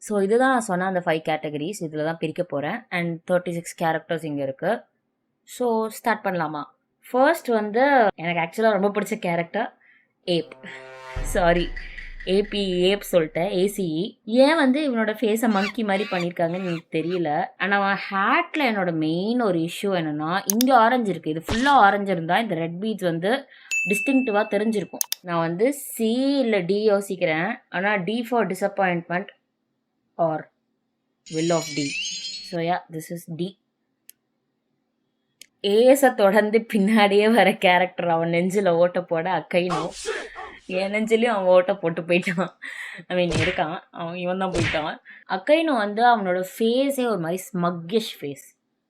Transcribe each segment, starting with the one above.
So இதுதான் நான் சொன்ன அந்த 5 கேட்டகரிஸ். இதில் தான் பிரிக்க போகிறேன். அண்ட் 36 கேரக்டர்ஸ் இங்கே இருக்குது. ஸோ ஸ்டார்ட் பண்ணலாமா? ஃபர்ஸ்ட் வந்து எனக்கு ஆக்சுவலாக ரொம்ப பிடிச்ச கேரக்டர் ஏப். சாரி, ஏப் சொல்லிட்டேன், ஏசிஇ. ஏன் வந்து இவனோட ஃபேஸை மங்கி மாதிரி பண்ணியிருக்காங்கன்னு எனக்கு தெரியல. ஆனால் அவன் ஹேட்டில் என்னோட மெயின் ஒரு இஷ்யூ என்னென்னா, இங்கே ஆரஞ்சு இருக்குது, இது ஃபுல்லாக ஆரஞ்சு இருந்தால் இந்த ரெட் பீட்ஸ் வந்து டிஸ்டிங்டிவாக தெரிஞ்சிருக்கும். நான் வந்து சி இல்லை டி யோசிக்கிறேன். ஆனால் D for disappointment or will of D. So yeah, this is D. ஏஸை தொடர்ந்து பின்னாடியே வர கேரக்டர் அவன் நெஞ்சில் ஓட்ட போட அக்கைனோ. என் நெஞ்சிலையும் அவன் ஓட்ட போட்டு போயிட்டான். ஐ மீன் இருக்கான், அவன் இவன் தான் போயிட்டான். அக்கைனோ வந்து அவனோட ஃபேஸே ஒரு மாதிரி ஸ்மக்கிஷ் ஃபேஸ்.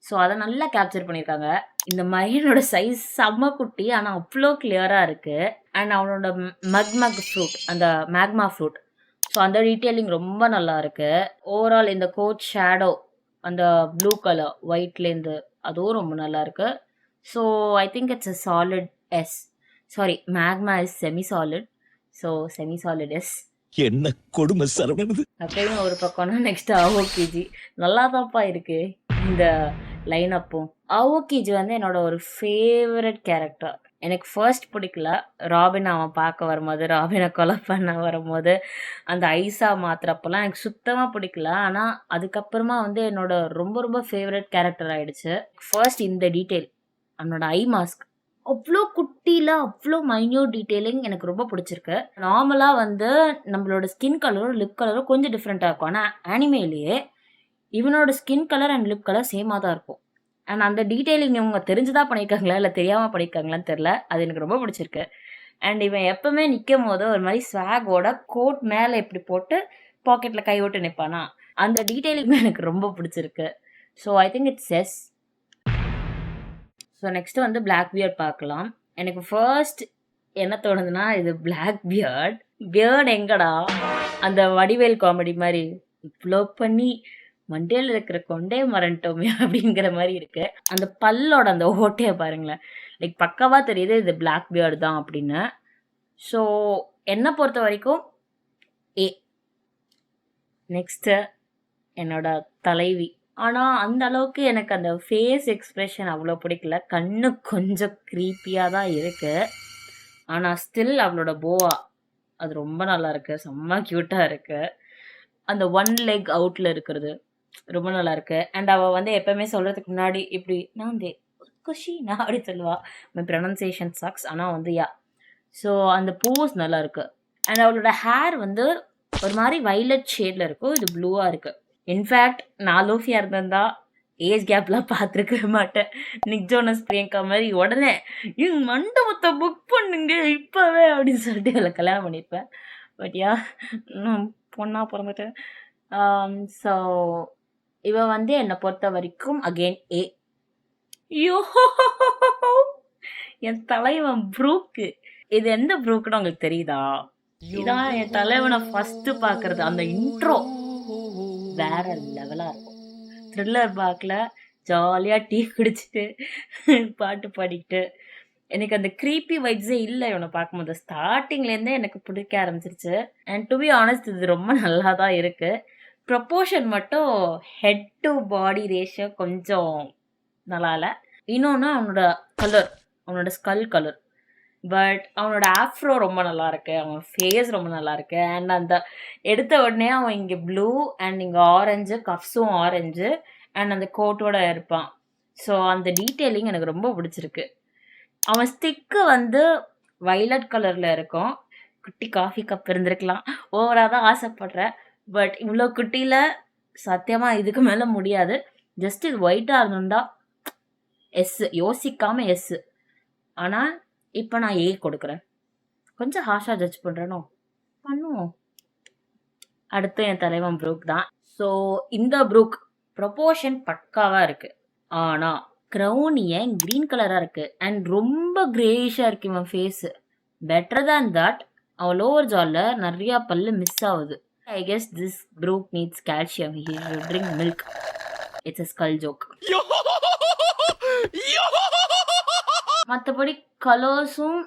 ஸோ அதை நல்லா கேப்சர் பண்ணியிருக்காங்க. இந்த மயிலோட சைஸ் செம்ம குட்டி, ஆனால் அவ்வளோ கிளியராக இருக்குது. அண்ட் அவனோட மக் ஃப்ரூட், அந்த மேக்மா ஃப்ரூட், ஸோ அந்த டீட்டெயிலிங் ரொம்ப நல்லா இருக்குது. ஓவரால் இந்த கோட் ஷேடோ, அந்த ப்ளூ கலர் ஒயிட்லேருந்து, அதுவும் ரொம்ப நல்லா இருக்கு. So I think it's a solid S. Sorry, magma is semi solid. So semi solid S. என்ன கொடுமை சரவணன். அப்படின்னு ஒரு பக்கம்னா நெக்ஸ்ட் அவோகிஜி. நல்லா தான்ப்பா இருக்கு இந்த லைன் அப்பும். அவோகிஜி வந்து என்னோட ஒரு ஃபேவரட் கேரக்டர். எனக்கு ஃபர்ஸ்ட் பிடிக்கல, ராபின் அவன் பார்க்க வரும்போது, ராபினை கொலை பண்ண வரும்போது, அந்த ஐஸா மாத்திரப்பெல்லாம் எனக்கு சுத்தமாக பிடிக்கல. ஆனால் அதுக்கப்புறமா வந்து என்னோட ரொம்ப ரொம்ப ஃபேவரட் கேரக்டர் ஆகிடுச்சு. ஃபர்ஸ்ட் இந்த டீட்டெயில், அவனோட ஐ மாஸ்க் அவ்வளோ குட்டியில் அவ்வளோ மைன்யூட் டீட்டெயிலிங் எனக்கு ரொம்ப பிடிச்சிருக்கு. நார்மலாக வந்து நம்மளோட ஸ்கின் கலரும் லிப் கலரும் கொஞ்சம் டிஃப்ரெண்ட்டாக இருக்கும். ஆனால் ஆனிமேலேயே இவனோட skin colour and lip colour சேமாக தான் இருக்கும். அண்ட் அந்த டீட்டெயிலிங் இவங்க தெரிஞ்சுதான் பண்ணியிருக்காங்களா இல்லை தெரியாமல் பண்ணியிருக்காங்களான்னு தெரில. அது எனக்கு ரொம்ப பிடிச்சிருக்கு. அண்ட் இவன் எப்பவுமே நிற்கும் போது ஒரு மாதிரி ஸ்வாகோட கோட் மேலே இப்படி போட்டு பாக்கெட்டில் கை விட்டு நிற்பானா, அந்த டீட்டெயிலிங்குமே எனக்கு ரொம்ப பிடிச்சிருக்கு. So I think it's S. So next வந்து பிளாக் பியர்ட் பார்க்கலாம். எனக்கு ஃபர்ஸ்ட் என்ன தோணுதுன்னா, இது பிளாக் பியர்ட் எங்கடா, அந்த வடிவேல் காமெடி மாதிரி இவ்வளோ பண்ணி மண்டையில் இருக்கிற கொண்டே மறந்துட்டோமே அப்படிங்கிற மாதிரி இருக்கு. அந்த பல்லோட அந்த ஓட்டையை பாருங்களேன், லைக் பக்காவா தெரியுது இது பிளாக் பியர்டு தான் அப்படின்னு. ஸோ என்னை பொறுத்த வரைக்கும் ஏ. நெக்ஸ்ட்டு என்னோட தலைவி. ஆனால் அந்த அளவுக்கு எனக்கு அந்த ஃபேஸ் எக்ஸ்ப்ரெஷன் அவ்வளோ பிடிக்கல. கண்ணு கொஞ்சம் க்ரீப்பியாக தான் இருக்குது. ஆனால் ஸ்டில் அவளோட போவா அது ரொம்ப நல்லா இருக்குது, செம்ம க்யூட்டாக இருக்குது. அந்த ஒன் லெக் அவுட்டில் இருக்கிறது ரொம்ப நல்லா இருக்கு. அண்ட் அவள் வந்து எப்போவுமே சொல்கிறதுக்கு முன்னாடி இப்படி நான் குஷினா அப்படி சொல்லுவாள். மை ப்ரொனன்சியேஷன் சக்ஸ், ஆனால் வந்து யா. ஸோ அந்த போஸ் நல்லா இருக்கு. அண்ட் அவளோட ஹேர் வந்து ஒரு மாதிரி வைலட் ஷேடில் இருக்கும், இது ப்ளூவாக இருக்குது. இன்ஃபேக்ட் நான் லூஃபியாக இருந்திருந்தா ஏஜ் கேப்லாம் பார்த்துருக்க மாட்டேன். நிக் ஜோனஸ் பிரியங்கா மாதிரி உடனே எங்க மண்டபத்தை புக் பண்ணுங்க இப்போவே அப்படின்னு சொல்லிட்டு அவளை கல்யாணம் பண்ணியிருப்பேன். பட் யா, பொண்ணாக பிறந்துட்டேன். ஸோ இவன் வந்து என்னை பொறுத்த வரைக்கும் அகெயின் ஏ. ஐயோ, என் தலைவன் ப்ரூக்கு. இது எந்த ப்ரூக்குன்னு உங்களுக்கு தெரியுதா? இதான் என் தலைவனை ஃபர்ஸ்ட் பார்க்கறது. அந்த இன்ட்ரோ வேற லெவலாக இருக்கும். த்ரில்லர் பார்க்கல ஜாலியாக டீ குடிச்சிட்டு பாட்டு பாடிக்கிட்டு, எனக்கு அந்த க்ரீப்பி வைப்ஸே இல்லை இவனை பார்க்கும்போது. ஸ்டார்டிங்லேருந்தே எனக்கு பிடிக்க ஆரம்பிச்சிருச்சு. அண்ட் டு பி ஆனஸ்ட் இது ரொம்ப நல்லா தான் இருக்குது. ப்ரொப்போர்ஷன் மட்டும் ஹெட் டு பாடி ரேஷியோ கொஞ்சம் நல்லா இல்லை. இன்னொன்று அவனோட கலர், அவனோட ஸ்கல் கலர். பட் அவனோட ஆஃப்ரோ ரொம்ப நல்லா இருக்கு, அவன் ஃபேஸ் ரொம்ப நல்லா இருக்கு. அண்ட் அந்த எடுத்த உடனே அவன் இங்கே ப்ளூ அண்ட் இங்கே ஆரஞ்சு, கஃப்ஸும் ஆரஞ்சு, அண்ட் அந்த கோட்டோட இருப்பான். ஸோ அந்த டீட்டெயிலிங் எனக்கு ரொம்ப பிடிச்சிருக்கு. அவன் ஸ்டிக்கு வந்து வைலட் கலரில் இருக்கும். குட்டி காஃபி கப் இருந்திருக்கலாம், ஓவராக தான் ஆசைப்படுறேன். பட் இவ்வளோ குட்டியில் சத்தியமாக இதுக்கு மேலே முடியாது. ஜஸ்ட் இது ஒயிட்டாக இருந்திருந்தா எஸ், யோசிக்காமல் எஸ். ஆனால் இப்போ நான் ஏ கொடுக்குறேன். கொஞ்சம் ஹாஷாக ஜட்ஜ் பண்ணுறேனோ, பண்ணுவோம். அடுத்து என் தலைவன் ப்ரூக் தான். ஸோ இந்த ப்ரூக் ப்ரொப்போர்ஷன் பக்காவாக இருக்குது. ஆனால் க்ரௌன் ஏன் க்ரீன் கலராக இருக்குது அண்ட் ரொம்ப கிரேயிஷாக இருக்குது இவன் ஃபேஸு. பெட்டர் தேன் தட் அவன் லோவர் ஜாலில் நிறையா பல்லு மிஸ் ஆகுது. I guess this Brook needs calcium, he should drink milk. It's a skull joke. மற்றபடி கலர்ஸும்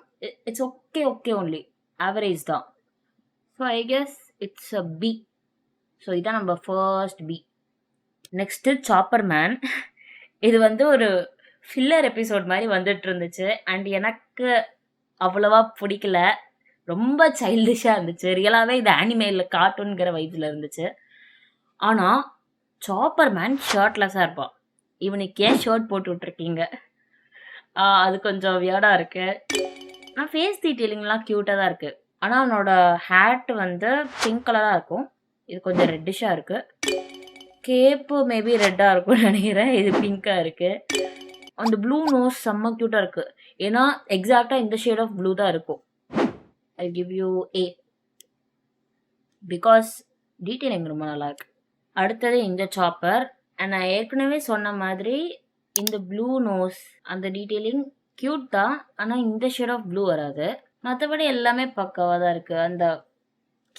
இட்ஸ் ஓகே ஒன்லி ஆவரேஜ் தான். So I guess it's a B. So இதான் நம்ம first B. Next Chopper man. இது வந்து ஒரு filler episode மாதிரி வந்துட்டு இருந்துச்சு. அண்ட் எனக்கு அவ்வளவா பிடிக்கல. ரொம்ப சைல்டிஷாக இருந்துச்சு. ரியலாகவே இது ஆனிமேல கார்ட்டூன்கிற வைப்ஸில் இருந்துச்சு. ஆனால் சாப்பர் மேன் ஷர்ட்லெஸ்ஸாக இருப்பான். இவனுக்கு ஏன் ஷர்ட் போட்டு விட்ருக்கீங்க? அது கொஞ்சம் வியர்டாக இருக்குது. ஆனால் ஃபேஸ் டீட்டெயிலிங்லாம் க்யூட்டாக தான் இருக்குது. ஆனால் அவனோட ஹேட் வந்து பிங்க் கலராக இருக்கும். இது கொஞ்சம் ரெட்டிஷாக இருக்குது. கேப்பு மேபி ரெட்டாக இருக்கும்னு நினைக்கிறேன். இது பிங்காக இருக்குது. அந்த ப்ளூ நோஸ் செம்ம க்யூட்டாக இருக்குது. ஏன்னா எக்ஸாக்டாக இந்த ஷேட் ஆஃப் ப்ளூ தான் இருக்கும். I'll give you A because detailing ரொம்ப நல்லா இருக்கு. அடுத்தது இந்த சாப்பர். அண்ட் நான் ஏற்கனவே சொன்ன மாதிரி இந்த ப்ளூ நோஸ் அந்த டீட்டெயிலிங் க்யூட் தான். ஆனால் இந்த ஷேட் ஆஃப் ப்ளூ வராது. மற்றபடி எல்லாமே பக்காவாக தான் இருக்குது. அந்த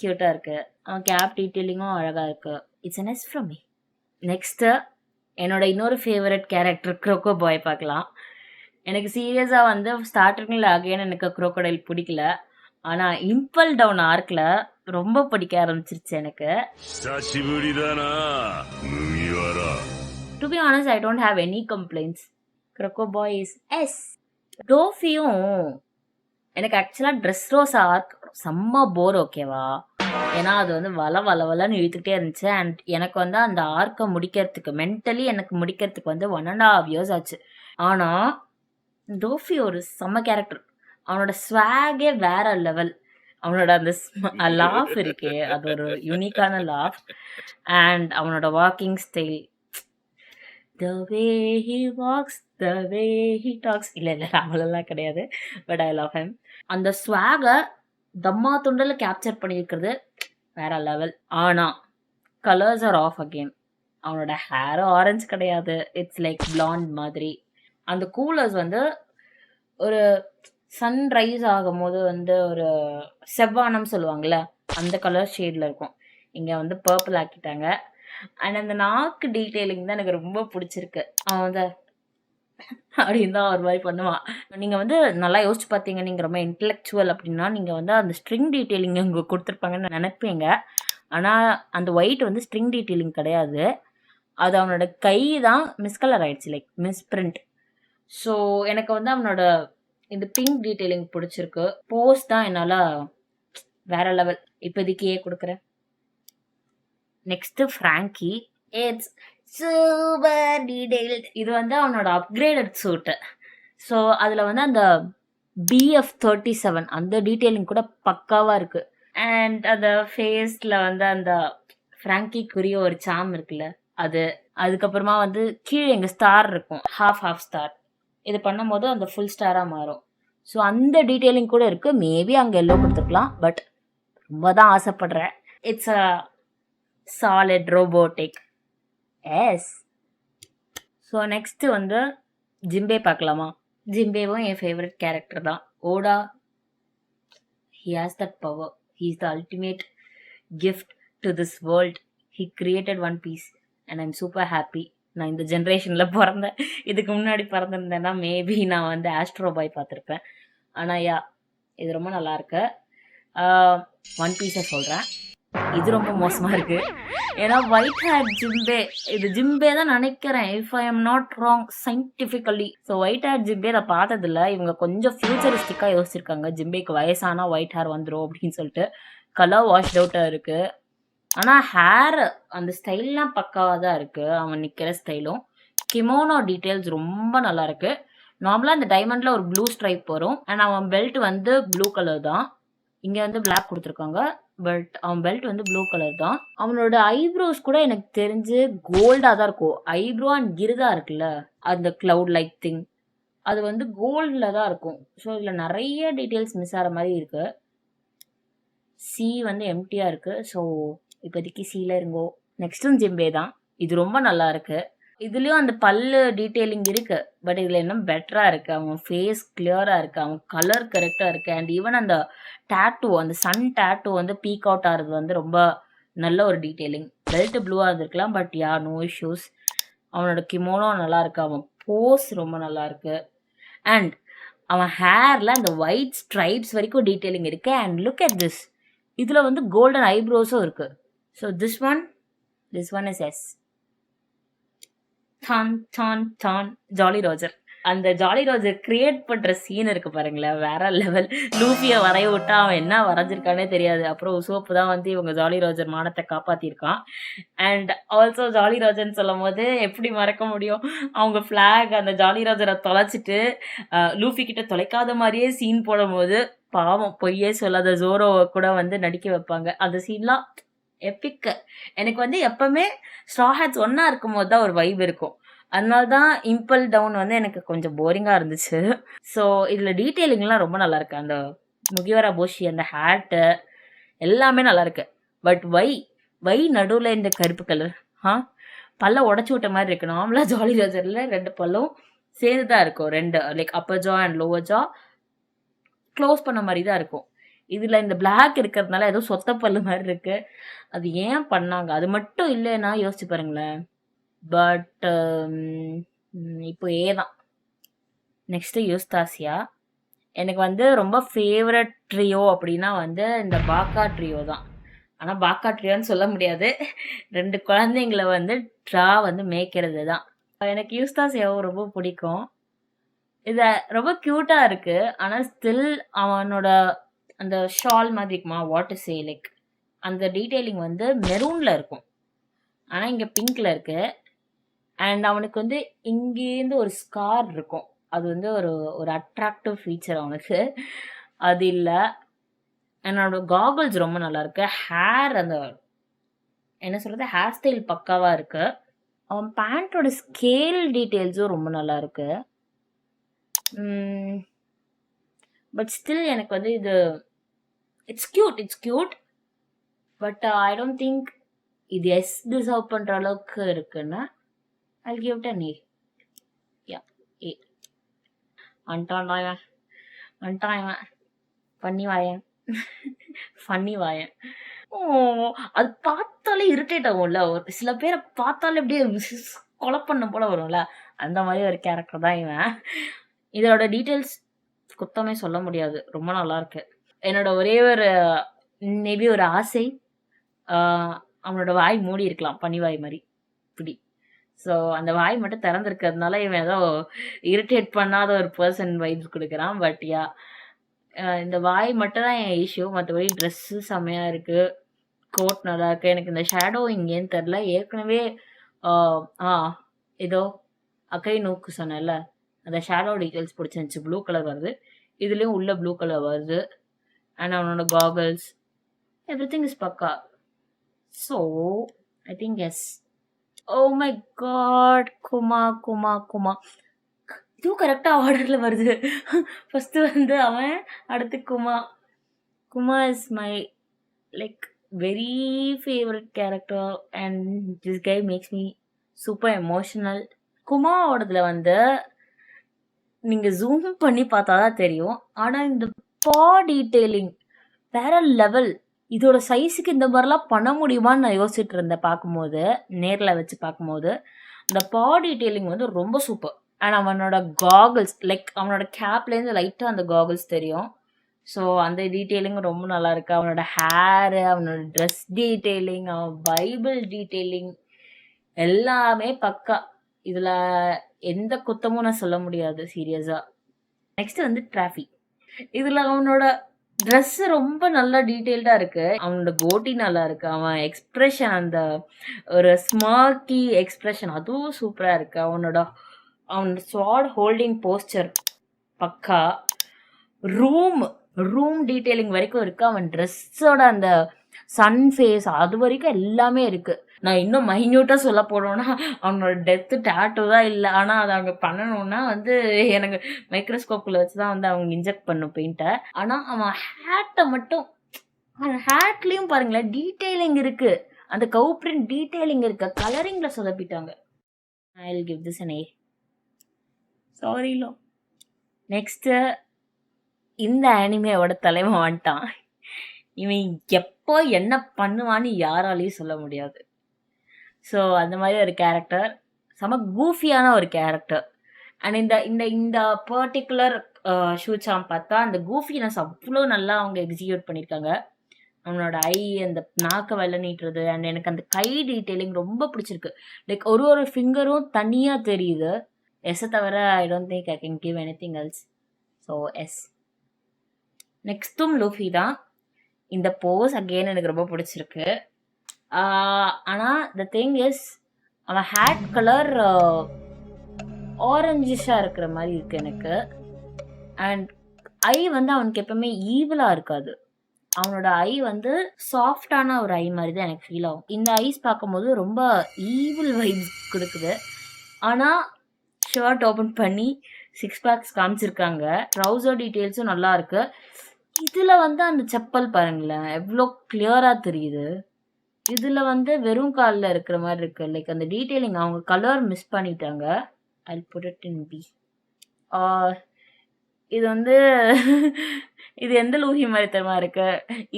க்யூட்டாக இருக்குது. அவன் கேப் டீட்டெயிலிங்கும் அழகாக இருக்குது. It's a yes from me. Next என்னோட இன்னொரு ஃபேவரட் கேரக்டர் க்ரோக்கோ பாய் பார்க்கலாம். எனக்கு சீரியஸாக வந்து ஸ்டார்டிங்கில் அகைன் எனக்கு க்ரோக்கோடைல் பிடிக்கல. ஆனால் இம்பல் டவுன் ஆர்க்கில் ரொம்ப பிடிக்க ஆரம்பிச்சிருச்சு எனக்கு. To be honest, I don't have any complaints. Croco boy is S. டோஃபியும் எனக்கு ஆக்சுவலாக ட்ரெஸ் ரோஸ் ஆர்க் செம்ம போர், ஓகேவா? ஏன்னா அது வந்து வளன்னு இழுத்துக்கிட்டே இருந்துச்சு. அண்ட் எனக்கு வந்து அந்த ஆர்க்கை முடிக்கிறதுக்கு மென்டலி எனக்கு முடிக்கிறதுக்கு வந்து 1.5 years ஆச்சு. ஆனால் டோஃபி ஒரு செம்ம கேரக்டர். அவனோட ஸ்வாகே வேற லெவல். அவனோட அந்த லாஃப் இருக்கே, அது ஒரு யூனிக்கான லாஃப். அண்ட் அவனோட walking style, the way he walks, the way he talks. இல்லை அவ்வளோலாம் கிடையாது, பட் ஐ லவ் ஹிம். அந்த ஸ்வாகை தம்மா துண்டில் கேப்சர் பண்ணியிருக்கிறது வேற லெவல். ஆனால் கலர்ஸ் ஆர் ஆஃப் அகெயின். அவனோட ஹேர் ஆரஞ்சு கிடையாது, இட்ஸ் லைக் பிளாண்ட் மாதிரி. அந்த கூலர்ஸ் வந்து ஒரு சன்ரைஸ் ஆகும்போது வந்து ஒரு செவ்வானம் சொல்லுவாங்கள்ல, அந்த கலர் ஷேடில் இருக்கும். இங்கே வந்து பர்பிள் ஆக்கிட்டாங்க. அண்ட் அந்த நாக்கு டீட்டெயிலிங் தான் எனக்கு ரொம்ப பிடிச்சிருக்கு. அவன் வந்து அப்படின்னு தான் ஒரு மாதிரி பண்ணுவான். நீங்கள் வந்து நல்லா யோசிச்சு பார்த்தீங்க, நீங்கள் ரொம்ப இன்டெலெக்சுவல் அப்படின்னா நீங்கள் வந்து அந்த ஸ்ட்ரிங் டீட்டெயிலிங் இங்கே கொடுத்துருப்பாங்கன்னு நினைப்பீங்க. ஆனால் அந்த ஒயிட் வந்து ஸ்ட்ரிங் டீட்டெயிலிங் கிடையாது, அது அவனோட கை தான் மிஸ்கலர் ஆயிடுச்சு, லைக் மிஸ்பிரிண்ட். ஸோ எனக்கு வந்து அவனோட இந்த பிங்க் டீட்டெயிலிங் பிடிச்சிருக்கு. போஸ் தான் என்னால் வேற லெவல். இப்போதைக்கு ஏ கொடுக்குறேன். Next Frankie. It's super detailed. இது வந்து அவனோட அப்கிரேடட் சூட்டு. ஸோ அதில் வந்து அந்த BF-37 அந்த டீட்டெயிலிங் கூட பக்காவாக இருக்குது. அண்ட் அந்த ஃபேஸில் வந்து அந்த ஃப்ராங்கிக்குரிய ஒரு சாம் இருக்குல்ல அது. அதுக்கப்புறமா வந்து கீழே எங்கள் ஸ்டார் இருக்கும், ஹாஃப் ஸ்டார். இது பண்ணும்போது அந்த ஃபுல் ஸ்டாராக மாறும். ஸோ அந்த டீட்டெயிலிங் கூட இருக்குது. மேபி அங்கே எல்லோ கொடுத்துருக்கலாம், பட் ரொம்ப தான் ஆசைப்படுறேன். It's a solid robotic. S. So next வந்து ஜிம்பே பார்க்கலாமா? ஜிம்பேவும் என் ஃபேவரட் கேரக்டர் தான். ஓடா, he has that power. He is the ultimate gift to this world. He created One Piece and I'm super happy. நான் இந்த ஜென்ரேஷனில் பிறந்தேன். இதுக்கு முன்னாடி பிறந்திருந்தேன்னா மேபி நான் வந்து ஆஸ்ட்ரோ பாய் பார்த்துருப்பேன். ஆனால் இது ரொம்ப நல்லாயிருக்கு. ஒன் பீஸை சொல்கிறேன், இது ரொம்ப மோசமாக இருக்குது. ஏன்னா ஒயிட் ஹேர் ஜிம்பே, இது ஜிம்பே தான் நினைக்கிறேன், if I am not wrong scientifically. So white hair Jinbe நான் பார்த்ததில்ல. இவங்க கொஞ்சம் ஃபியூச்சரிஸ்டிக்காக யோசிச்சிருக்காங்க. ஜிம்பேக்கு வயசானால் ஒயிட் ஹேர் வந்துடும் அப்படின்னு சொல்லிட்டு. கலர் வாஷ்ட் அவுட்டாக இருக்குது. ஆனால் ஹேர் அந்த ஸ்டைல்லாம் பக்காவாக தான் இருக்குது. அவன் நிற்கிற ஸ்டைலும் கிமோனோ டீட்டெயில்ஸ் ரொம்ப நல்லா இருக்குது. நார்மலாக இந்த டைமண்டில் ஒரு ப்ளூ ஸ்ட்ரைப் வரும். அண்ட் அவன் பெல்ட் வந்து ப்ளூ கலர் தான். இங்கே வந்து பிளாக் கொடுத்துருக்காங்க, பட் அவன் பெல்ட் வந்து ப்ளூ கலர் தான். அவனோட ஐப்ரோஸ் கூட எனக்கு தெரிஞ்சு கோல்டாக தான் இருக்கும். ஐப்ரோ அண்ட் கிருதா இருக்குல்ல, அந்த க்ளவுட் லைக் திங், அது வந்து கோல்டில் தான் இருக்கும். ஸோ இதில் நிறைய டீட்டெயில்ஸ் மிஸ் ஆகிற மாதிரி இருக்குது. சி வந்து எம்டியாக இருக்குது. ஸோ இப்போதைக்கு சீல இருங்கோ. நெக்ஸ்ட்டும் ஜிம்பே தான். இது ரொம்ப நல்லா இருக்குது. இதுலேயும் அந்த பல்லு டீட்டெயிலிங் இருக்குது, பட் இதில் இன்னும் பெட்டராக இருக்குது. அவன் ஃபேஸ் கிளியராக இருக்குது, அவன் கலர் கரெக்டாக இருக்குது. அண்ட் ஈவன் அந்த டேட்டூ, அந்த சன் டேட்டூ வந்து பீக் அவுட் ஆகிறது வந்து ரொம்ப நல்ல ஒரு டீட்டெயிலிங். பெல்ட் ப்ளூவாக இருந்திருக்கலாம், பட் நோ இஷ்யூஸ். அவனோட கிமோனோ நல்லா இருக்குது. அவன் போஸ் ரொம்ப நல்லா இருக்குது. அண்ட் அவன் ஹேரில் அந்த ஒயிட் ஸ்ட்ரைப்ஸ் வரைக்கும் டீட்டெயிலிங் இருக்குது. அண்ட் லுக் அட் திஸ், இதில் வந்து கோல்டன் ஐப்ரோஸும் இருக்குது. So this one is S. டான் டான் டான் ஜாலி ரோஜர். அந்த ஜாலி ரோஜர் கிரியேட் பண்ற சீன் இருக்கு பாருங்களேன், வேற லெவல். லூஃபியை வரைய விட்டா அவன் என்ன வரைஞ்சிருக்கானே தெரியாது. அப்புறம் உசோப்பு தான் வந்து இவங்க ஜாலி ரோஜர் மானத்தை காப்பாத்திருக்கான். அண்ட் ஆல்சோ ஜாலி ரோஜர்னு சொல்லும் போது எப்படி மறக்க முடியும், அவங்க ஃபிளாக் அந்த ஜாலி ரோஜரை தொலைச்சிட்டு லூஃபி கிட்ட தொலைக்காத மாதிரியே சீன் போடும் போது பாவம் பொய்யே சொல்லாத ஜோரோவை கூட வந்து நடிக்க வைப்பாங்க. அந்த சீன்லாம் எப்பிக். எனக்கு வந்து எப்பவுமே ஸ்ட்ரா ஹேட்ஸ் ஒன்னா இருக்கும் போது தான் ஒரு வைப் இருக்கும். அதனால தான் இம்பல் டவுன் வந்து எனக்கு கொஞ்சம் போரிங்காக இருந்துச்சு. ஸோ இதில் டீட்டெயிலிங்லாம் ரொம்ப நல்லா இருக்கு. அந்த முகிவரா போஷி அந்த ஹேட்டு எல்லாமே நல்லா இருக்கு. பட் வை நடுவில் இந்த கருப்பு கலர் பல்ல உடச்சி விட்ட மாதிரி இருக்கு. நார்மலாக ஜாலி ரோஜரில் 2 பல்லும் சேர்ந்து தான் இருக்கும். 2 like upper jaw and lower jaw close பண்ண மாதிரி தான் இருக்கும். இதில் இந்த பிளாக் இருக்கிறதுனால ஏதோ சொத்த பல்லு மாதிரி இருக்கு. அது ஏன் பண்ணாங்க? அது மட்டும் இல்லைன்னா யோசிச்சு பாருங்களேன். பட் இப்போ தான். நெக்ஸ்ட்டு யூஸ்தாசியா. எனக்கு வந்து ரொம்ப ஃபேவரட் ட்ரியோ அப்படின்னா வந்து இந்த பாக்கா ட்ரியோ தான். ஆனால் பாக்கா ட்ரியோன்னு சொல்ல முடியாது. 2 குழந்தைங்கள வந்து ட்ரா வந்து மேய்க்கிறது தான். எனக்கு யூஸ்தாசியாவும் ரொம்ப பிடிக்கும். இது ரொம்ப க்யூட்டாக இருக்குது. ஆனால் ஸ்டில் அவனோட அந்த ஷால் மாதிரி இருக்குமா, வாட் டு சே, லைக் அந்த டீட்டெயிலிங் வந்து மெரூனில் இருக்கும். ஆனால் இங்கே பிங்க்கில் இருக்குது. அண்ட் அவனுக்கு வந்து இங்கேருந்து ஒரு ஸ்கார் இருக்கும். அது வந்து ஒரு அட்ராக்டிவ் ஃபீச்சர் அவனுக்கு. அது இல்லை. என்னோட காகல்ஸ் ரொம்ப நல்லா இருக்கு. ஹேர் அந்த என்ன சொல்கிறது, ஹேர் ஸ்டைல் பக்காவாக இருக்கு. அவன் பேண்ட்டோட ஸ்கேல் டீட்டெயில்ஸும் ரொம்ப நல்லா இருக்கு. பட் ஸ்டில் எனக்கு வந்து இது it's cute. But I don't think இது எஸ் டிசர்வ் பண்ணுற அளவுக்கு இருக்குன்னு I'll give it an A. Yeah, A. And then funny one. Oh, அது பார்த்தாலே இரிட்டேட் ஆகும்ல. ஒரு சில பேரை பார்த்தாலே அப்படியே கொலை பண்ண போல வரும்ல, அந்த மாதிரி ஒரு கேரக்டர் தான் இவன். இதோட டீட்டெயில்ஸ் குத்தமே சொல்ல முடியாது, ரொம்ப நல்லா இருக்கு. என்னோட ஒரே ஒரு மேபி ஒரு ஆசை, அவனோட வாய் மூடி இருக்கலாம் பனிவாய் மாதிரி இப்படி. ஸோ அந்த வாய் மட்டும் திறந்துருக்கிறதுனால இவன் ஏதோ இரிட்டேட் பண்ணாத ஒரு பர்சன் வைப்ஸ் கொடுக்குறான். பட் யா, இந்த வாய் மட்டும் தான் என் இஷ்யூ. மற்றபடி ட்ரெஸ்ஸு செம்மையாக இருக்குது, கோட் நல்லா இருக்குது. எனக்கு இந்த ஷேடோ இங்கேன்னு தெரில. ஏற்கனவே ஏதோ அக்கை நோக்கு சொன்னேன்ல, அந்த ஷேடோ டீட்டெயில்ஸ் பிடிச்சிருந்துச்சி. ப்ளூ கலர் வருது, இதுலேயும் உள்ள ப்ளூ கலர் வருது. அண்ட் அவனோட goggles everything is pakka. So I think S. Oh my god, Kuma இதுவும் கரெக்டாக ஆர்டரில் வருது. ஃபஸ்ட்டு வந்து அவன், அடுத்து Kuma is my like very favourite character. And this guy makes me super emotional. குமாவோடதுல வந்து நீங்கள் ஜூம் பண்ணி பார்த்தா தான் தெரியும். ஆனால் இந்த பா டீட்டெயிலிங் வேற லெவல். இதோட சைஸுக்கு இந்த மாதிரிலாம் பண்ண முடியுமான்னு நான் யோசிச்சுட்டு இருந்தேன் பார்க்கும்போது, நேரில் வச்சு பார்க்கும்போது. இந்த பா டீட்டெயிலிங் வந்து ரொம்ப சூப்பர். அண்ட் அவனோட காகல்ஸ், லைக் அவனோட கேப்லேருந்து லைட்டாக அந்த காகல்ஸ் தெரியும். ஸோ அந்த டீட்டெயிலிங் ரொம்ப நல்லா இருக்கு. அவனோட ஹேரு, அவனோட ட்ரெஸ் டீட்டெயிலிங், அவன் பைபிள் டீட்டெயிலிங் எல்லாமே பக்கா. இதில் எந்த குத்தமும் நான் சொல்ல முடியாது சீரியஸாக. நெக்ஸ்ட் வந்து டிராஃபிக். இதில் அவனோட ட்ரெஸ்ஸு ரொம்ப நல்லா டீட்டெயில்டாக இருக்குது. அவனோட கோட்டி நல்லா இருக்குது. அவன் எக்ஸ்ப்ரெஷன், அந்த ஒரு ஸ்மார்க்கி எக்ஸ்ப்ரெஷன், அதுவும் சூப்பராக இருக்குது. அவனோட ஸ்வாட் ஹோல்டிங் போஸ்டர் பக்கா. ரூம் டீட்டெயிலிங் வரைக்கும் இருக்குது. அவன் ட்ரெஸ்ஸோட அந்த சன் ஃபேஸ் அது வரைக்கும் எல்லாமே இருக்குது. நான் இன்னும் மைன்யூட்டாக சொல்ல போனோன்னா அவனோட டெத்து டேட்டூ தான் இல்லை. ஆனால் அதை அவங்க பண்ணணுன்னா வந்து எனக்கு மைக்ரோஸ்கோப்பில் வச்சு தான் வந்து அவங்க இன்ஜெக்ட் பண்ணும் பெயிண்ட்டை. ஆனால் அவன் ஹேட்டை மட்டும், அந்த ஹேட்லேயும் பாருங்களேன் டீட்டெயிலிங் இருக்குது. அந்த கவு பிரிண்ட் டீட்டெயிலிங் இருக்குது. கலரிங்கில் சொதப்பிட்டாங்க. I will give this an A. சாரிலோ. நெக்ஸ்ட்டு இந்த அனிமேவோட தலைவன் வந்துட்டான். இவன் எப்போ என்ன பண்ணுவான்னு யாராலையும் சொல்ல முடியாது. ஸோ அந்த மாதிரி ஒரு கேரக்டர், செம கூஃபியான ஒரு கேரக்டர். அண்ட் இந்த பர்டிகுலர் ஷூச்சாம் பார்த்தா அந்த கூஃபினஸ் அவ்வளோ நல்லா அவங்க எக்ஸிக்யூட் பண்ணியிருக்காங்க. அவனோட ஐ அந்த நாக்க வெள்ள நீட்டுறது அண்ட் எனக்கு அந்த கை டீட்டெயிலிங் ரொம்ப பிடிச்சிருக்கு. லைக் ஒரு ஒரு ஃபிங்கரும் தனியா தெரியுது. எஸ்ஸை தவிர I don't think I can give anything else. So S. நெக்ஸ்ட்டும் லூஃபி தான். இந்த போஸ் அகெயின் எனக்கு ரொம்ப பிடிச்சிருக்கு. ஆனால் த திங் இஸ் அவன் ஹேட் கலர் ஆரஞ்சிஷாக இருக்கிற மாதிரி இருக்கு எனக்கு. அண்ட் ஐ வந்து அவனுக்கு எப்பவுமே ஈவலாக இருக்காது. அவனோட ஐ வந்து சாஃப்டான ஒரு ஐ மாதிரி தான் எனக்கு ஃபீல் ஆகும். இந்த ஐஸ் பார்க்கும்போது ரொம்ப ஈவில் வைப்ஸ் கொடுக்குது. ஆனால் ஷர்ட் ஓப்பன் பண்ணி 6 பேக்ஸ் காமிச்சிருக்காங்க. ட்ரௌசர் டீட்டெயில்ஸும் நல்லா இருக்கு. இதில் வந்து அந்த செப்பல் பாருங்களேன் எவ்வளோ கிளியராக தெரியுது. இதில் வந்து வெறும் காலில் இருக்கிற மாதிரி இருக்கு. லைக் அந்த டீட்டெயிலிங் அவங்க கலர் மிஸ் பண்ணிட்டாங்க. I'll put it in B. இது வந்து இது எந்த லூஹி மாதிரி தெரியுமா இருக்கு?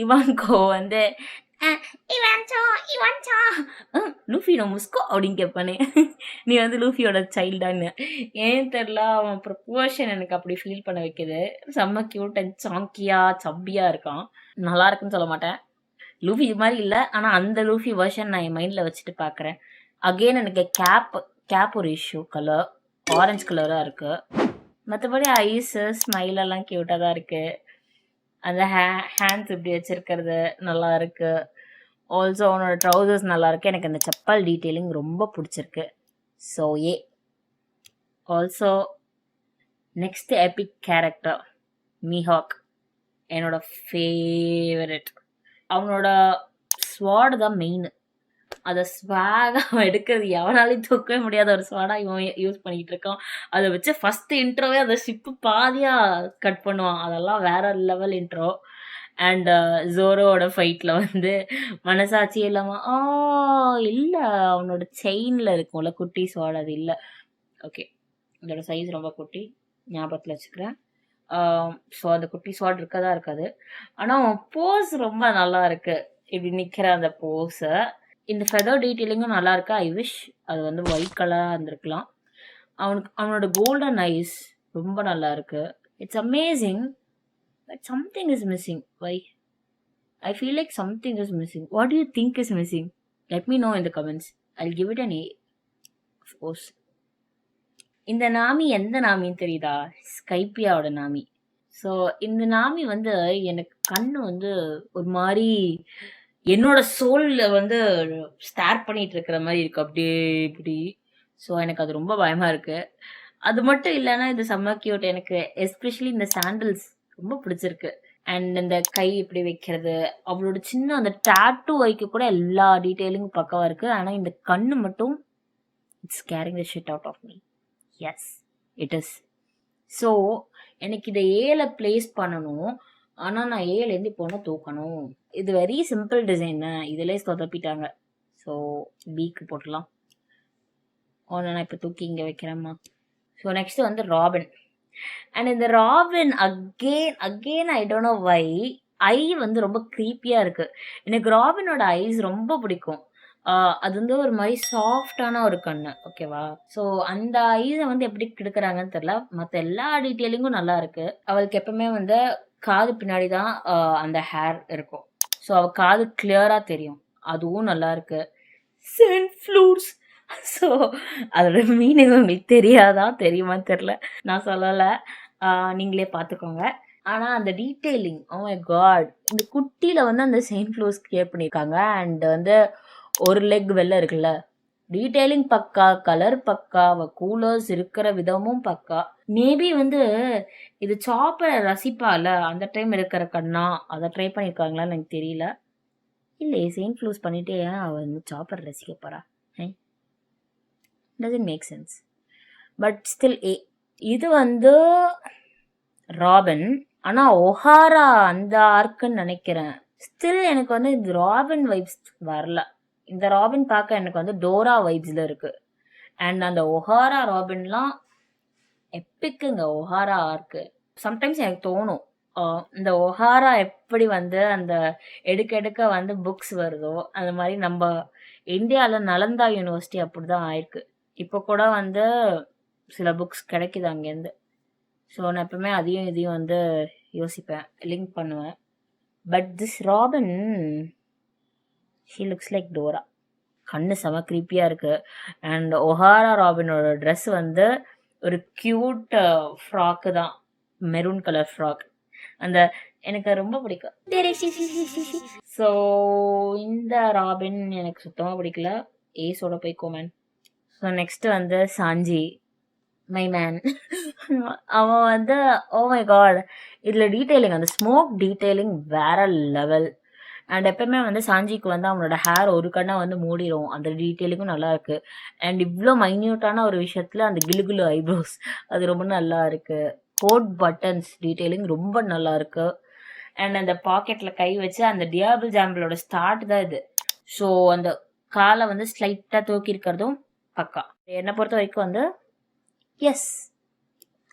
இவான்கோ வந்து லூஃபி நோ முஸ்கோ அப்படின்னு கேட்பானே, நீ வந்து லூஃபியோட சைல்டான்னு. ஏன் தெரில, அவன் ப்ரொபோஷன் எனக்கு அப்படி ஃபீல் பண்ண வைக்குது. செம்ம கியூட் அண்ட் சாங்கியா சப்பியா இருக்கான். நல்லா இருக்குன்னு சொல்ல மாட்டேன், லூஃபி இது மாதிரி இல்லை, ஆனால் அந்த லூஃபி வெர்ஷன் நான் என் மைண்டில் வச்சுட்டு பார்க்குறேன். அகெயின் எனக்கு கேப் ஒரு இஷ்யூ, கலர் ஆரஞ்சு கலராக இருக்குது. மற்றபடி ஐஸு ஸ்மைலெல்லாம் க்யூட்டாக தான் இருக்குது. அந்த ஹேண்ட்ஸ் இப்படி வச்சுருக்கிறது நல்லா இருக்குது. ஆல்சோ அவனோட ட்ரௌசர்ஸ் நல்லா இருக்குது. எனக்கு அந்த செப்பல் டீட்டெயிலிங் ரொம்ப பிடிச்சிருக்கு. ஸோ ஏ. ஆல்சோ நெக்ஸ்ட் எபிக் கேரக்டர் மீஹாக், என்னோட ஃபேவரட். அவனோட ஸ்வாட் தான் மெயின். அதை ஸ்வாகாக அவன் எடுக்கிறது எவனாலையும் தூக்கவே முடியாத ஒரு ஸ்வாடாக இவன் யூஸ் பண்ணிக்கிட்டு இருக்கான். அதை வச்சு ஃபஸ்ட்டு இன்ட்ரோவே அதை ஷிப்பு பாதியாக கட் பண்ணுவான். அதெல்லாம் வேற லெவல் இன்ட்ரோ. அண்ட் ஜோரோவோட ஃபைட்டில் வந்து மனசாட்சி இல்லாமல் இல்லை, அவனோட செயினில் இருக்கும்ல குட்டி ஸ்வாட், அது இல்லை. ஓகே, இதோட சைஸ் ரொம்ப குட்டி, ஞாபகத்தில் வச்சுக்கிறேன். ஸோ அந்த குட்டி ஸ்வாட் இருக்கதா இருக்காது. ஆனால் அவன் போஸ் ரொம்ப நல்லா இருக்கு, இப்படி நிற்கிற அந்த போஸை. இந்த ஃபெதர் டீட்டெயிலிங்கும் நல்லா இருக்கு. ஐ விஷ் அது வந்து ஒயிட் கலராக இருந்திருக்கலாம். அவனோட கோல்டன் ஐஸ் ரொம்ப நல்லா இருக்கு. It's amazing. But something is missing. Why? I feel like something is missing. What do you think is missing? Let me know in the comments. I'll give it an A. Of course. இந்த Nami எந்த நாமின்னு தெரியுதா? ஸ்கைப்பியாவோட நாமி. So இந்த நாமி வந்து எனக்கு கண்ணு வந்து ஒரு மாதிரி என்னோட சோலில் வந்து ஸ்டார் பண்ணிட்டு இருக்கிற மாதிரி இருக்கு, அப்படியே இப்படி. ஸோ எனக்கு அது ரொம்ப பயமாக இருக்கு. அது மட்டும் இல்லைன்னா இது செம்ம கியூட். எனக்கு எஸ்பெஷலி இந்த சாண்டில்ஸ் ரொம்ப பிடிச்சிருக்கு. அண்ட் இந்த கை இப்படி வைக்கிறது, அவளோட சின்ன அந்த டாட்டூ வைக்க கூட எல்லா டீட்டெயிலிங்கும் பக்கவா இருக்கு. ஆனால் இந்த கண்ணு மட்டும் it's carrying the shit out of me. Yes, it is. So எனக்கு இதை ஏல பிளேஸ் பண்ணணும். ஆனால் நான் ஏலேருந்து இப்போ தூக்கணும். இது வெரி சிம்பிள் டிசைன், இதிலே சொதப்பிட்டாங்க. ஸோ பிக்கு போட்டலாம். ஒன்று நான் இப்போ தூக்கி இங்கே வைக்கிறேம்மா. ஸோ நெக்ஸ்ட் வந்து ராபின். அண்ட் இந்த Robin again I don't know why I வந்து ரொம்ப க்ரீப்பியாக இருக்குது. எனக்கு ராபினோட ஐஸ் ரொம்ப பிடிக்கும். அது வந்து ஒரு மாதிரி சாஃப்டான ஒரு கண்ணு, ஓகேவா? ஸோ அந்த ஐஸை வந்து எப்படி கெடுக்கிறாங்கன்னு தெரில. மற்ற எல்லா டீட்டெயிலிங்கும் நல்லா இருக்கு. அவளுக்கு எப்பவுமே வந்து காது பின்னாடி தான் அந்த ஹேர் இருக்கும். ஸோ அவள் காது கிளியராக தெரியும், அதுவும் நல்லா இருக்கு. சன்ஃப்ளவர்ஸ். ஸோ அதோட மீனிங் உங்களுக்கு தெரியாதா, தெரியுமான்னு தெரில, நான் சொல்லலை, நீங்களே பார்த்துக்கோங்க. ஆனால் அந்த டீட்டெயிலிங், ஓ மை காட், இந்த குட்டியில் வந்து அந்த சன்ஃப்ளவர்ஸ் கிரியேட் பண்ணியிருக்காங்க. அண்ட் வந்து ஒரு லெக் வெளில இருக்குல்ல, டீட்டெயிலிங் பக்கா, கலர் பக்கா, கூலர்ஸ் இருக்கிற விதமும் பக்கா. மேபி வந்து இது சாப்பரை ரசிப்பால அந்த டைம் இருக்கிற கண்ணா, அதை ட்ரை பண்ணியிருக்காங்களான்னு எனக்கு தெரியல. இல்லை, செயின்ட் ஃப்ளூஸ் பண்ணிட்டே அவள் வந்து சாப்பர் ரசிக்க போறா. Doesn't make sense. But still இது வந்து ராபின். ஆனால் ஒஹாரா அந்த ஆர்க்குன்னு நினைக்கிறேன். ஸ்டில் எனக்கு வந்து இது ராபின் வைப்ஸ் வரல. இந்த ராபின் பார்க்க எனக்கு வந்து டோரா வைப்ஸில் இருக்குது. அண்ட் அந்த ஒஹாரா ராபின்லாம் எப்பிக்குங்க. ஒஹாரா ஆர்க்கு சம்டைம்ஸ் எனக்கு தோணும், இந்த ஒஹாரா எப்படி வந்து அந்த எடுக்க வந்து புக்ஸ் வருதோ அந்த மாதிரி நம்ம இந்தியாவில் நலந்தா யூனிவர்சிட்டி அப்படி தான் ஆயிருக்கு. இப்போ கூட வந்து சில புக்ஸ் கிடைக்குது அங்கேருந்து. ஸோ நான் எப்பவுமே அதையும் இதையும் வந்து யோசிப்பேன், லிங்க் பண்ணுவேன். But this robin she looks like Dora. கண்ணு செம க்ரீப்பியாக இருக்குது. அண்ட் ஒஹாரா ராபினோட ட்ரெஸ் வந்து ஒரு க்யூட் ஃப்ராக்கு தான், மெரூன் கலர் ஃப்ராக். அந்த எனக்கு ரொம்ப பிடிக்கும். ஸோ இந்த ராபின் எனக்கு சுத்தமாக பிடிக்கல. ஏஸோட போய் கோமேன். ஸோ நெக்ஸ்ட்டு வந்து சாஞ்சி, மை மேன். அவன் வந்து ஓ மை காட், இதில் டீட்டெயிலிங், அந்த ஸ்மோக் டீட்டெயிலிங் வேற லெவல். அண்ட் எப்பவுமே வந்து சாஞ்சிக்கு வந்து அவனோட ஹேர் ஒரு கண்ணா வந்து மூடிடும், அந்த டீட்டெயிலிங்கும் நல்லா இருக்கு. அண்ட் இவ்வளோ மைன்யூட்டான ஒரு விஷயத்துல அந்த கிலுகுலு ஐப்ரோஸ் அது ரொம்ப நல்லா இருக்கு. கோட் பட்டன்ஸ் டீட்டெயிலிங் ரொம்ப நல்லா இருக்கு. அண்ட் அந்த பாக்கெட்ல கை வச்சு அந்த டியாபிள் ஜாம்பிளோட ஸ்டார்ட் தான் இது. ஸோ அந்த காலை வந்து ஸ்லைட்டாக தூக்கி இருக்கிறதும் பக்கா. என்னை பொறுத்த வரைக்கும் வந்து எஸ்,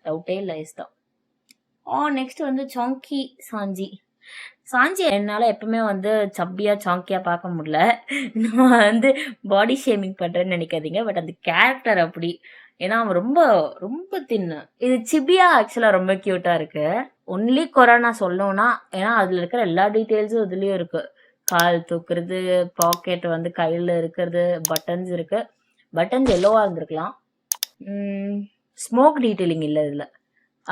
டவுட்டே இல்லை, எஸ் தான். நெக்ஸ்ட் வந்து சாங்கி சாஞ்சி. சாஞ்சி என்னால் எப்பவுமே வந்து சப்பியாக சாங்கியாக பார்க்க முடியல. நான் வந்து பாடி ஷேமிங் பண்ணுறேன்னு நினைக்காதீங்க, பட் அந்த கேரக்டர் அப்படி. ஏன்னா அவன் ரொம்ப ரொம்ப தின்னு. இது சிபியா ஆக்சுவலாக ரொம்ப க்யூட்டாக இருக்கு. ஒன்லி கொரோனா சொல்லணும்னா, ஏன்னா அதில் இருக்கிற எல்லா டீட்டெயில்ஸும் இதுலேயும் இருக்கு. கால் தூக்குறது, பாக்கெட் வந்து கையில் இருக்கிறது, பட்டன்ஸ் இருக்கு. பட்டன்ஸ் எல்லோவாக இருந்திருக்கலாம். ஸ்மோக் டீட்டெயிலிங் இல்லை இதில்.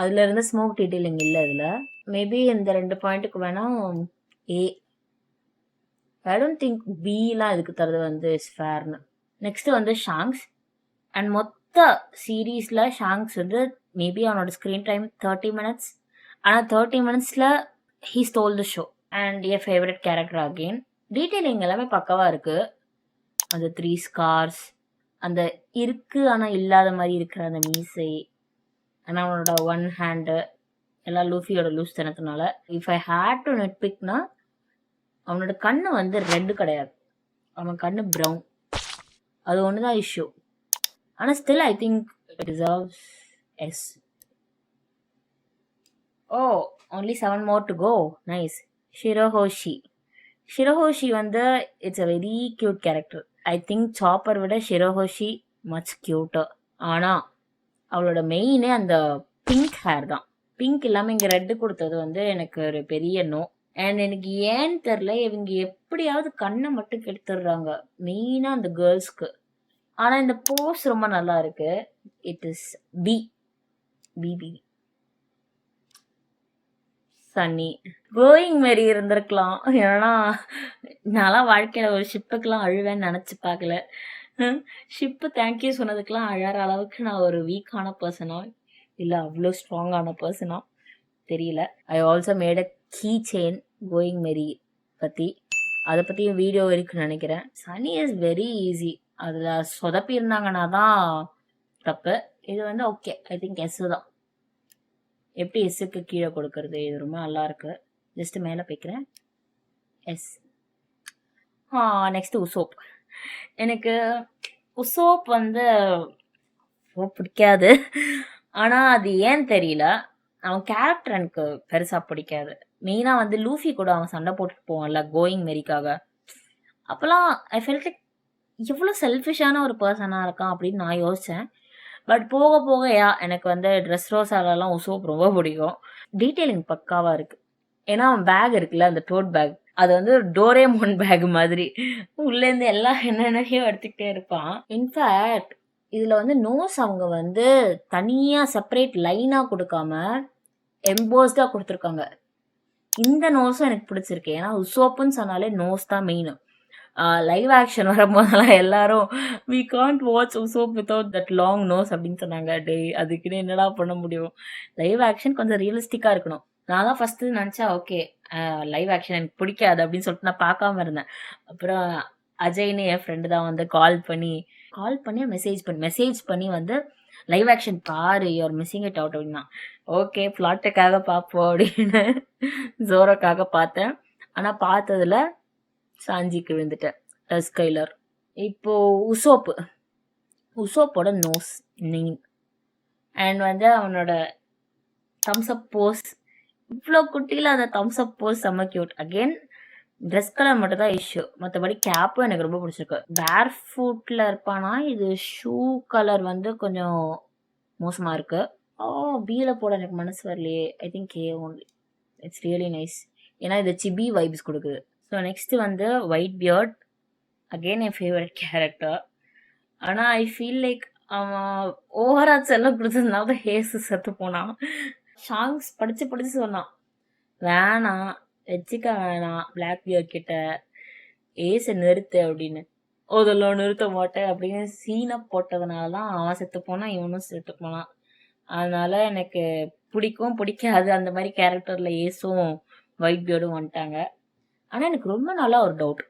அதில் இருந்து ஸ்மோக் டீட்டெயிலிங் இல்லை இதில். மேபி இந்த 2 பாயிண்ட்டுக்கு வேணால் ஏ. ஐ டோன்ட் திங்க் பிலாம் இதுக்கு தரது வந்து இஸ் ஃபேர்னு. நெக்ஸ்ட் வந்து ஷாங்ஸ். அண்ட் மொத்த சீரீஸில் ஷாங்ஸ் வந்து மேபி அவனோட ஸ்க்ரீன் டைம் 30 minutes. ஆனால் 30 minutesல he stole the show. And என் ஃபேவரட் கேரக்டர் அகெயின். டீட்டெயிலிங் எல்லாமே பக்கவாக இருக்குது. அந்த 3 scars, அந்த இருக்கு ஆனால் இல்லாத மாதிரி இருக்கிற அந்த மீசை, ஆனால் அவனோட 1 hand எல்லாம் லூஃபியோட லூஸ் தனத்தினால. இஃப் ஐ ஹேட் டு நெட் பிக்னா, அவனோட கண்ணு வந்து ரெட்டு கிடையாது, அவன் கண்ணு ப்ரௌன். அது ஒன்று தான் இஷ்யூ. ஆனால் still I think it deserves S. only 7 more to go. Nice. Shirahoshi வந்து it's a very cute character. I think Chopper விட ஷிரோஹோஷி மச் க்யூட்டர். ஆனால் அவளோட மெயினே அந்த பிங்க் ஹேர் தான். பிங்க் இல்லாமல் இங்கே ரெட்டு கொடுத்தது வந்து எனக்கு ஒரு பெரிய நோ. அண்ட் எனக்கு ஏன்னு தெரில, இவங்க எப்படியாவது கண்ணை மட்டும் கெடுத்துடுறாங்க, மெயினாக அந்த கேர்ள்ஸ்க்கு. ஆனால் இந்த போஸ் ரொம்ப நல்லா இருக்கு. இட் இஸ் பிபி சன்னி. கோயிங் மாரி இருந்திருக்கலாம். ஏன்னா நான்லாம் வாழ்க்கையில் ஒரு ஷிப்புக்கெலாம் அழுவேன்னு நினச்சி பார்க்கல. ஷிப்பு தேங்க்யூ சொன்னதுக்கெலாம் அழகிற அளவுக்கு நான் ஒரு வீக்கான பர்சனா இல்லை அவ்வளோ ஸ்ட்ராங்கான பர்சனா தெரியல. I also made a key chain Going Merry பற்றி. அதை பற்றியும் வீடியோ இருக்குன்னு நினைக்கிறேன். Sunny is very easy. அதில் சொதப்பி இருந்தாங்கன்னா தான் தப்பு. இது வந்து ஓகே, ஐ திங்க் எஸ்ஸு தான். எப்படி எஸ்ஸுக்கு கீழே கொடுக்கறது, இது ரொம்ப நல்லா இருக்கு. ஜஸ்ட் மேலே போய்க்கிறேன், எஸ். நெக்ஸ்ட் உசோப். எனக்கு உசோப் வந்து ரொம்ப பிடிக்காது. ஆனால் அது ஏன்னு தெரியல, அவன் கேரக்டர் எனக்கு பெருசாக பிடிக்காது. மெயினாக வந்து லூஃபி கூட அவன் சண்டை போட்டுட்டு போவான்ல கோயிங் மெரிக்காக, அப்போல்லாம் ஐ ஃபெல்ட் லைக் எவ்வளோ செல்ஃபிஷான ஒரு பர்சனாக இருக்கான் அப்படின்னு நான் யோசித்தேன். பட் போக போக எனக்கு வந்து ட்ரெஸ் ரோஸாலெல்லாம் உசோப் ரொம்ப பிடிக்கும். டீட்டெயிலிங் பக்காவாக இருக்குது. ஏன்னா அவன் பேக் இருக்குல்ல, அந்த டோட் பேக், அது வந்து டோரேமோன் பேக் மாதிரி உள்ளேருந்து எல்லாம் என்னென்னயோ எடுத்துக்கிட்டே இருப்பான். இன்ஃபேக்ட் இதில் வந்து நோஸ் அவங்க வந்து தனியாக செப்பரேட் லைனாக கொடுக்காம எம்போஸ்டாக கொடுத்துருக்காங்க. இந்த நோஸும் எனக்கு பிடிச்சிருக்கு. ஏன்னா உசோப்புன்னு சொன்னாலே நோஸ் தான் மெயின். லைவ் ஆக்ஷன் வரும்போதெல்லாம் எல்லாரும் we can't watch Usopp without that long nose அப்படின்னு சொன்னாங்க. அதுக்குன்னு என்னடா பண்ண முடியும், லைவ் ஆக்ஷன் கொஞ்சம் ரியலிஸ்டிக்காக இருக்கணும். நான் தான் ஃபஸ்ட்டு நினச்சேன் ஓகே லைவ் ஆக்ஷன் எனக்கு பிடிக்காது அப்படின்னு சொல்லிட்டு நான் பார்க்காம இருந்தேன். அப்புறம் அஜய்னு என் ஃப்ரெண்டு தான் வந்து கால் பண்ணி மெசேஜ் பண்ணி வந்து லைவ் ஆக்ஷன் பாரு, யூஆர் மிஸ்ஸிங் இட் அவுட் அப்படின்னா. ஓகே ஃப்ளாட்டுக்காக பார்ப்போம் அப்படின்னு ஜோரோக்காக பார்த்தேன். ஆனால் பார்த்ததில் சாஞ்சிக்கு விழுந்துட்டேன், டஸ்கைலர். இப்போது உசோப்போட நோஸ் நீன் அண்ட் வந்து அவனோட தம்ஸ்அப் போஸ், இவ்வளோ குட்டியில் அந்த தம்ஸ்அப் போஸ் செம்ம க்யூட். அகெயின் ட்ரெஸ் கலர் மட்டும் தான் இஷ்யூ, மற்றபடி கேப்பும் எனக்கு ரொம்ப பிடிச்சிருக்கு. பேர் ஃபுட்டில் இருப்பானா, இது ஷூ கலர் வந்து கொஞ்சம் மோசமாக இருக்குது. பியில் போட எனக்கு மனசு வரலையே. I think A only. It's really nice. ஏன்னா இது சிபி வைப்ஸ் கொடுக்குது. ஸோ நெக்ஸ்ட்டு வந்து ஒயிட் பியர்ட், அகெயின் என் ஃபேவரட் கேரக்டர். ஆனால் ஐ ஃபீல் லைக் அவன் ஓவரா செல்லம் கொடுத்ததுனால தான் ஹேஸு செத்து போனான். சாங்ஸ் படித்து சொன்னான், வேணாம் வச்சுக்க வேணாம் பிளாக் பியர்ட் கிட்ட, ஏசை நிறுத்து அப்படின்னு. அதெல்லாம் நிறுத்த மாட்டேன் அப்படின்னு சீனை போட்டதுனால தான் அவன் செத்து போனான், இவனும் செத்து போனான். அதனால எனக்கு பிடிக்கும் பிடிக்காது அந்த மாதிரி கேரக்டரில் ஏசும் ஒயிட் பியர்டும் வந்துட்டாங்க. ஆனால் எனக்கு ரொம்ப நாளா ஒரு doubt,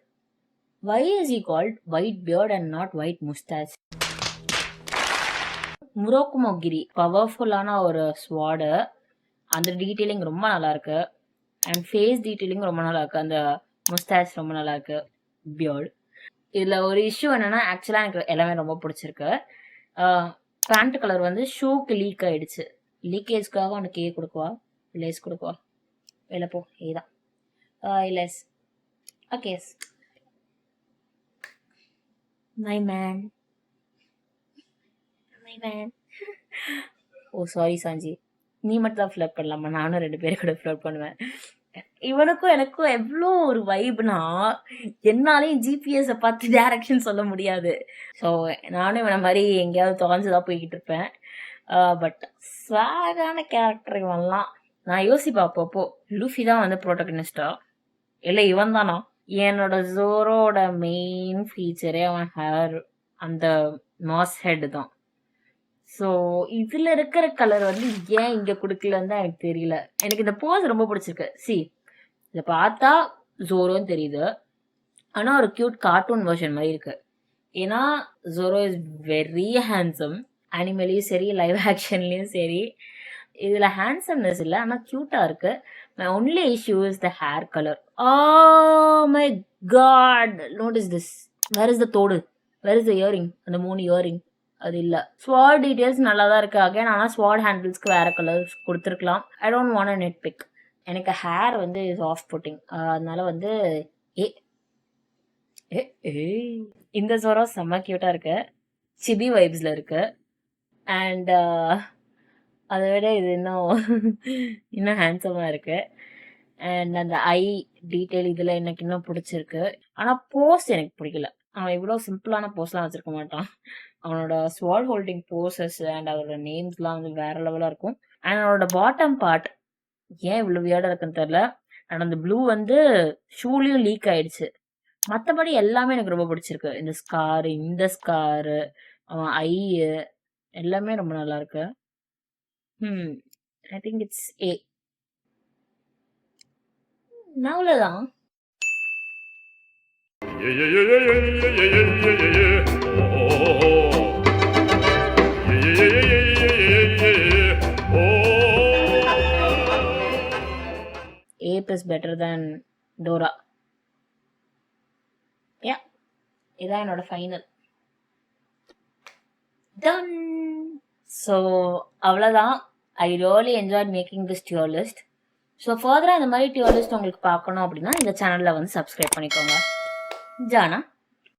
why is he called white beard and not white mustache? முரோக்குமோகிரி பவர்ஃபுல்லான ஒரு ஸ்வாடு, அந்த டீட்டெயிலிங் ரொம்ப நல்லா இருக்கு. அண்ட் ஃபேஸ் டீட்டெயிலிங் ரொம்ப நல்லா இருக்கு. அந்த முஸ்டாச் ரொம்ப நல்லா இருக்கு. பியர்டு இதில் ஒரு இஷ்யூ என்னன்னா, ஆக்சுவலாக எனக்கு எல்லாமே ரொம்ப பிடிச்சிருக்கு. பேண்ட் கலர் வந்து ஷூக்கு லீக் ஆயிடுச்சு. லீக்கேஜ்க்காக அவனுக்கு ஏ கொடுக்குவா, லேஸ் கொடுக்குவா, வெளில போ ஏதான் லேஸ். Okay my man. Oh sorry Sanji, நீ மட்டும் தான் ஃப்ளட் பண்ணலாமா? நானும் 2 பேரும் கூட ஃப்ளட் பண்ணுவேன். இவனுக்கும் எனக்கும் எவ்வளோ ஒரு வைப்னா, என்னாலையும் ஜிபிஎஸை பார்த்து டேரக்ஷன் சொல்ல முடியாது. ஸோ நானும் இவனை மாதிரி எங்கேயாவது தொலைஞ்சுதான் போய்கிட்டு இருப்பேன். பட் ஸ்வாகான கேரக்டர் இவன்லாம். நான் யோசிப்பேன் அப்பப்போ, லூஃபி தான் வந்து ப்ரோட்டகனிஸ்டா இல்லை இவன் தானா? என்னோட ஜோரோட மெயின் ஃபீச்சரே அவன் ஹேர், அந்த மாஸ் ஹெட் தான். ஸோ இதில் இருக்கிற கலர் வந்து ஏன் இங்கே கொடுக்கலன்னு தான் எனக்கு தெரியல. எனக்கு இந்த போஸ் ரொம்ப பிடிச்சிருக்கு. இதை பார்த்தா ஜோரோன்னு தெரியுது, ஆனால் ஒரு க்யூட் கார்ட்டூன் வெர்ஷன் மாதிரி இருக்கு. ஏன்னா ஜோரோ இஸ் வெரி ஹேண்ட்ஸம், அனிமலையும் சரி லைவ் ஆக்ஷன்லேயும் சரி. இதில் ஹேண்ட்ஸம்னஸ் இல்லை, ஆனால் க்யூட்டாக இருக்கு. My only issue is the hair colour. Oh my God, notice this. Where is the தோடு, வேர் இஸ் த இயரிங்? அந்த 3 இயரிங் அது இல்லை. ஸ்வாட் டீட்டெயில்ஸ் நல்லா தான் இருக்கு அகைன், ஆனால் ஸ்வாட் ஹேண்டில்ஸ்க்கு வேற கலர்ஸ் கொடுத்துருக்கலாம். I don't want a nitpick. எனக்கு ஹேர் வந்து இஸ் ஆஃப் புட்டிங், அதனால வந்து இந்த ஜோரோ செம்ம க்யூட்டாக இருக்கு, சிபி வைப்ஸில் இருக்கு. அண்ட் அதை விட இது இன்னும் ஹேண்ட்ஸமாக இருக்கு. அண்ட் அந்த ஐ டீட்டெயில் இதில் எனக்கு இன்னும் பிடிச்சிருக்கு. ஆனால் போஸ் எனக்கு பிடிக்கல. அவன் இவ்வளோ சிம்பிளான போஸ்லாம் வச்சுருக்க மாட்டான். அவனோட ஸ்வால் ஹோல்டிங் போசஸ் அண்ட் அவரோட நேம்ஸ்லாம் வந்து வேற லெவலாக இருக்கும். அண்ட் அவனோட பாட்டம் பார்ட் ஏன் இவ்வளோ வியர்டாக இருக்குன்னு தெரில. அண்ட் அந்த ப்ளூ வந்து ஷூலையும் லீக் ஆயிடுச்சு. மற்றபடி எல்லாமே எனக்கு ரொம்ப பிடிச்சிருக்கு. இந்த ஸ்காரு, அவன் ஐ எல்லாமே ரொம்ப நல்லா இருக்கு. ஐ திங்க் இட்ஸ் ஏ. நான் அவ்வளோதான். Ape is better than Dora. Yeah, இதான் என்னோட ஃபைனல். Done. ஸோ அவ்வளோதான். I really enjoy making this dear list. So ஃபர்தராக இந்த மாதிரி டியர் லிஸ்ட் உங்களுக்கு பார்க்கணும் அப்படின்னா இந்த சேனலில் வந்து சப்ஸ்கிரைப் பண்ணிக்கோங்க. ஜானா.